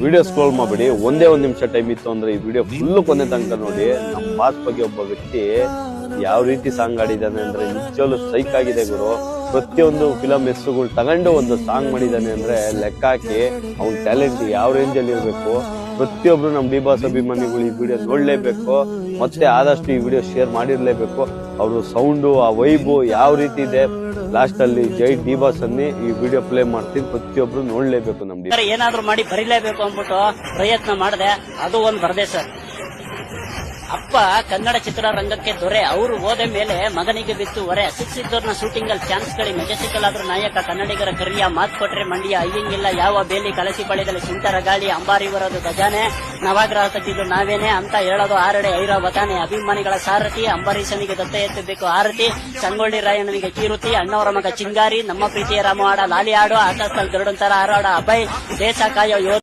Video scroll ಮಾಡಬೇಡಿ. ಒಂದೇ ಒಂದ್ ನಿಮಿಷ ಟೈಮ್ ಇತ್ತು ಅಂದ್ರೆ ಈ ವಿಡಿಯೋ ಫುಲ್ ಕೊನೆ ತನಕ ನೋಡಿ. ನಮ್ಮ ಬಾಸ್ ಬಗ್ಗೆ ಒಬ್ಬ ವ್ಯಕ್ತಿ ಯಾವ ರೀತಿ ಸಾಂಗ್ ಆಡಿದಾನೆ ಅಂದ್ರೆ ನಿಜವಾಗ್ಲೂ ಸೈಕ್ ಆಗಿದೆ ಗುರು. ಪ್ರತಿಯೊಂದು ಫಿಲಂ ಹೆಸರುಗಳು ತಗೊಂಡು ಒಂದು ಸಾಂಗ್ ಮಾಡಿದಾನೆ ಅಂದ್ರೆ ಲೆಕ್ಕ ಹಾಕಿ ಅವ್ನ ಟ್ಯಾಲೆಂಟ್ ಯಾವ ರೇಂಜ್ ಅಲ್ಲಿ ಇರ್ಬೇಕು. ಪ್ರತಿಯೊಬ್ರು ನಮ್ ಡಿ ಬಾಸ್ ಅಭಿಮಾನಿಗಳು ಈ ವಿಡಿಯೋ ನೋಡ್ಲೇಬೇಕು, ಮತ್ತೆ ಆದಷ್ಟು ಈ ವಿಡಿಯೋ ಶೇರ್ ಮಾಡಿರ್ಲೇಬೇಕು. ಅವ್ರ ಸೌಂಡು ಆ ವೈಬು ಯಾವ ರೀತಿ ಇದೆ. ಲಾಸ್ಟ್ ಅಲ್ಲಿ ಜೈ ಡಿ ಬಾಸ್ ಅನ್ನಿ ಈ ವಿಡಿಯೋ ಪ್ಲೇ ಮಾಡ್ತೀನಿ, ಪ್ರತಿಯೊಬ್ರು ನೋಡ್ಲೇಬೇಕು. ನಮ್ ಡಿ ಏನಾದ್ರು ಮಾಡಿ ಬರೀಲೇಬೇಕು ಅಂದ್ಬಿಟ್ಟು ಪ್ರಯತ್ನ ಮಾಡಿದೆ, ಅದು ಒಂದ್ ಬರ್ದೆ ಸರ್. ಅಪ್ಪ ಕನ್ನಡ ಚಿತ್ರರಂಗಕ್ಕೆ ದೊರೆ, ಅವರು ಹೋದ ಮೇಲೆ ಮಗನಿಗೆ ಬಿತ್ತು ಹೊರೆ. ಸಿಕ್ಸಿದ್ದವ್ರನ್ನ ಶೂಟಿಂಗ್ ಅಲ್ಲಿ ಚಾನ್ಸ್ ಗಳೇ ಮೆಜೆಸ್ಟಿಕಲ್ ಆದ್ರೂ ನಾಯಕ ಕನ್ನಡಿಗರ ಕರಿಯ ಮಾತು ಕೊಟ್ರೆ ಮಂಡ್ಯ ಅಯ್ಯಂಗಿಲ್ಲ ಯಾವ ಬೇಲಿ ಕಲಸಿ ಪಡೆದಲ್ಲಿ ಸಿಂತರ ಗಾಳಿ ಅಂಬಾರಿ ಬರೋದು ಗಜಾನೆ ನವಾಗ್ರಹ ತಗ್ಗಿದ್ದು ನಾವೇನೆ ಅಂತ ಹೇಳೋದು ಆರಡೆ ಐರಾವತಾನೆ. ಅಭಿಮಾನಿಗಳ ಸಾರಥಿ ಅಂಬರೀಷನಿಗೆ ದತ್ತ ಎತ್ತಬೇಕು ಆರತಿ, ಸಂಗೊಳ್ಳಿ ರಾಯಣ್ಣನಿಗೆ ಕೀರುತಿ, ಅಣ್ಣವರ ಮಗ ಚಿಂಗಾರಿ, ನಮ್ಮ ಪ್ರೀತಿಯ ರಾಮವಾಡ ಲಾಲಿ ಆಡೋ ಆಕಾಶದಲ್ಲಿ ಗರುಡಂತರ ಹಾರಾಡ ಅಭಯ್, ದೇಶ ಕಾಯೋ ಯೋಧ.